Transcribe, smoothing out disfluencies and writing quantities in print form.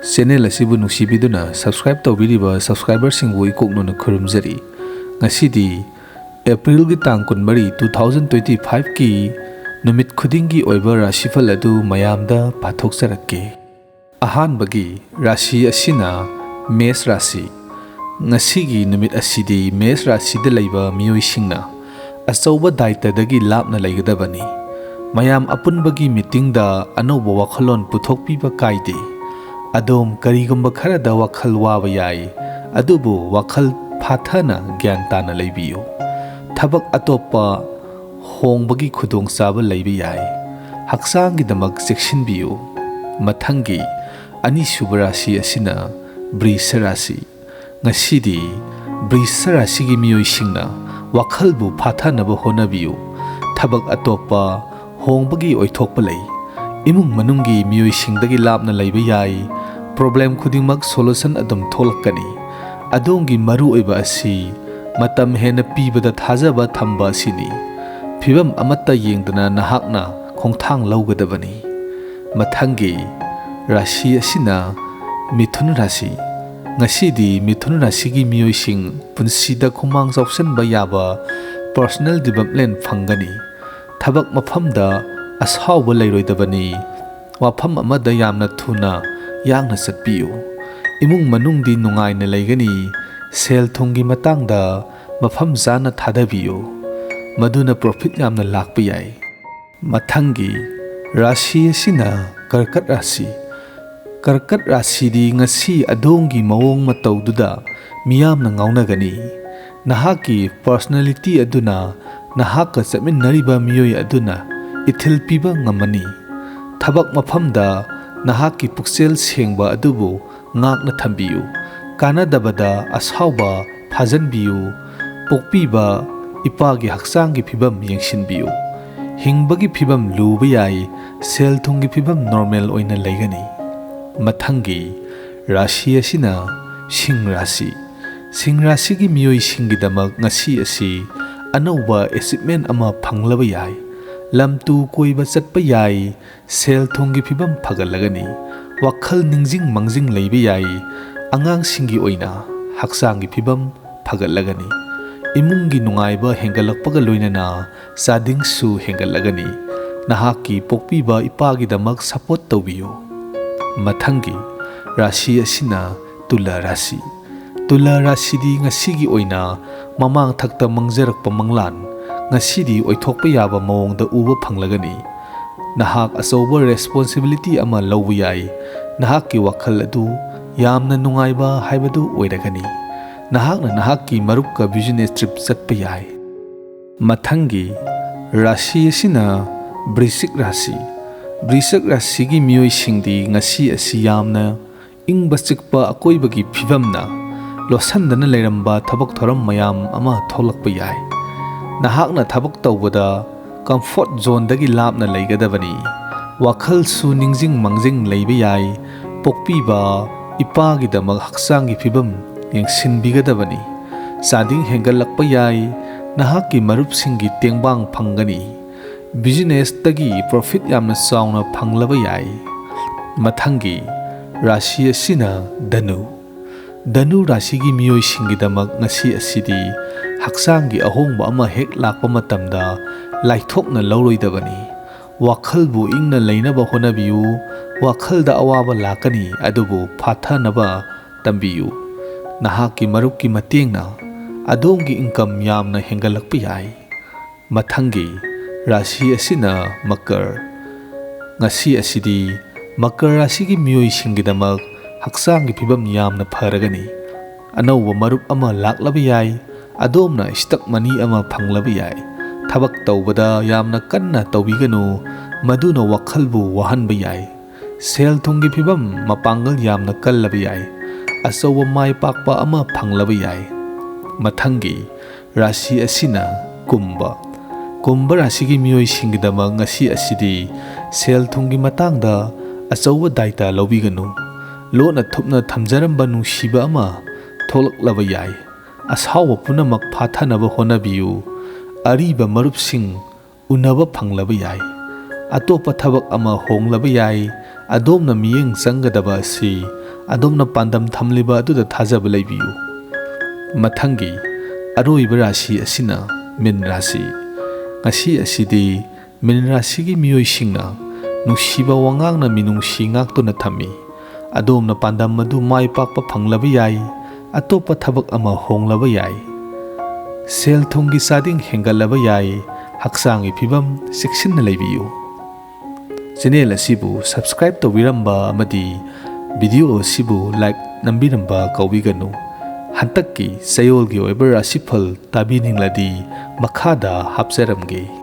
Channel asibu nungsibiduna subscribe tawbiriba subscriber singbu ikoknona khurumjari. Ngasidi April gi tang 13 2025 ki numit khudingi oiba Rashifal adu mayamda pathokjarakke. Ahanbagi rashi asina Mes Rashi. Ngasigi numit asidi Mes Rashi da laiba miyoisingna achauba daitadagi lapna laigadabani. Mayam apunbagi meeting da anauba wakhalon puthokpiba kaide. Adom karigumba kharada wakhal waba yai adubu wakhal phathana gyan tana leibiyo thabak atopa hongbagi khudong saba leibi yai haksanggi damak sekshinbiyo mathangi ani subarasi asina Brisha Rashi ngasidi Brisha Rashi gi miyoisingna wakhalbu phathanaba honabiyo thabak atopa hongbagi oithokpa lei imung manunggi miyoisingdagi lapna leiba yai problem khudingmak solution adum tholakani adongi maru oiba asi matam hena pibada thajaba thamba sini phibam amata yengdana nahakna khongthang laugadabani mathangi rashi asina Mithun Rashi ngasidi Mithun Rashi gi miyoising punsida khumang sauksanba yaba personal development phangani thabak maphamda ashaw leiroidabani wafam amada yamna thuna yangna satpiyo imung manungdi nungaina leigani sel thungi matangda mafam jana thadabiyo maduna profit yamna lakpa yai mathangi rashi asina Karkat Rashi di ngasi adongi mawong matawduda miyamna ngaunagani nahaki personality aduna nahaka chapminnariba miyoy aduna ithil piba ngamani thabak mafamda nahaki puksel sengba adubu ngakna thambiyu kanadabada ashauba phajanbiyu pokpiba ipagi haksanggi phibam yengshinbiyu hingbagi phibam luba yai sel thungi phibam normal oina leigani mathangi rashi asina Sing Rashi gi miyoi singidamak ngasi asi anauba achievement ama phanglaba yai lamtu koiba chatpa yai sel thongi phibam phagalagani wakhal ningjing mangjing leiba yai angang singi oina haksanggi phibam phagalagani imungi nungaiba hengalakpaga loinana sading su hengalagani nahaki pokpiba ipagi damak support tawbiyo mathangi rashi asina Tula Rashi di ngasigi oina mamang thakta mangjarakpa manglan ngasidi oithokpa yaba mawongda uba phanglagani nahak achauba responsibility ama lawba yai nahakki wakhal adu yamna nungaiba haibadu oiragani nahakna nahakki marupka business trip chatpa yai mathangi rashi asina Vrishik Rashi gi miyoi singdi ngasi asi yamna ingba chikpa akoibagi phibamna losandana leiramba thabak thoram mayam ama tholakpa yai nahakna thabak tawbada comfort zone dagi lapna leigadabani wakhal su ningjing mangjing leiba yai pokpiba ipagi damak haksanggi phibam yengsinbigadabani sading hengalakpa yai nahakki marupsinggi tengbang phangani business tagi profit yamna chauna phanglaba yai mathangi rashi asina Danu Rashi gi miyoi singidamak ngasi asidi haksanggi ahongba ama hek lakpa matamda laithokna lauroidabani wakhalbu ingna leinaba honabiyu wakhalda awaba lakani adubu phathanaba tambiyu nahaki marupki matengna adongi income yamna hengalakpa yai mathangi rashi asina Makar ngasi asidi Makar Rashi gi miyoi singidamak haksanggi phibam yamna pharagani anauba marup ama laklaba yai adomna stock money ama phanglaba yai thabak tawbada yamna kanna tawbiganu maduna wakhalbu wahanba yai sel thungi phibam mapangal yamna kallaba yai achauba mai pakpa ama phanglaba yai mathangi rashi asina Kumbha Rashi gi miyoi singidamak ngasi asidi sel thungi matangda achauba daita lobiganu lona thupna thamjaramba nungsiba ama tholaklaba yai ashawa punamak phathanaba honabiyu ariba marupsing unaba phanglaba yai atopa thabak ama honglaba yai adom na miyeng sangadaba si ꯑꯗꯣꯝꯅ ꯄꯥꯟꯗꯝ ꯊꯝꯂꯤꯕ ꯑꯗꯨꯗ ꯊꯥꯖꯕ ꯂꯩꯕꯤꯌꯨ꯫ ꯃꯊꯪꯒꯤ ꯑꯔꯣꯏꯕ ꯔꯥశꯤ ꯑꯁꯤꯅ ꯃꯤꯟ ꯔꯥశꯤ꯫ ꯉꯁꯤ ꯑꯁꯤꯗꯤ ꯃꯤꯟ ꯔꯥశꯤꯒꯤ ꯃꯤꯑꯣꯏꯁꯤꯡꯅ ꯅꯨꯡꯁꯤꯕ ꯋꯥꯉꯥꯡꯅ ꯃꯤꯅꯨꯡꯁꯤ ꯉꯥꯛꯇꯨꯅ ꯊꯝꯃꯤ꯫ ꯑꯗꯣꯝꯅ ꯄꯥꯟꯗꯝ ꯑꯗꯨ ꯃꯥꯏ ꯄꯥꯛꯄ ꯐꯪꯂꯕ ꯌꯥꯏ, ꯑꯇꯣꯞꯄ ꯊꯕꯛ ꯑꯃ ꯍꯣꯡꯂꯕ ꯌꯥꯏ, ꯁꯦꯜ ꯊꯨꯝꯒꯤ ꯆꯥꯗꯤꯡ ꯍꯦꯟꯒꯠꯂꯕ ꯌꯥꯏ, ꯍꯛꯆꯥꯡꯒꯤ ꯐꯤꯕꯝ ꯆꯦꯛꯁꯤꯟꯅ ꯂꯩꯕꯤꯌꯨ꯫ ꯆꯦꯅꯦꯜ ꯑꯁꯤꯕꯨ ꯁꯕꯁꯀ꯭ꯔꯥꯏꯕ ꯇꯧꯕꯤꯔꯝꯕ ꯑꯃꯗꯤ ꯚꯤꯗꯤꯑꯣ ꯑꯁꯤꯕꯨ ꯂꯥꯏꯛ ꯅꯝꯕꯤꯔꯝꯕ ꯀꯥꯎꯕꯤꯒꯅꯨ꯫ ꯍꯟꯗꯛꯀꯤ ꯆꯌꯣꯜꯒꯤ ꯑꯣꯏꯕ ꯔꯥꯁꯤꯐꯜ ꯇꯥꯕꯤꯅꯤꯡꯂꯗꯤ ꯃꯈꯥꯗ ꯍꯥꯞꯆꯔꯝꯒꯦ꯫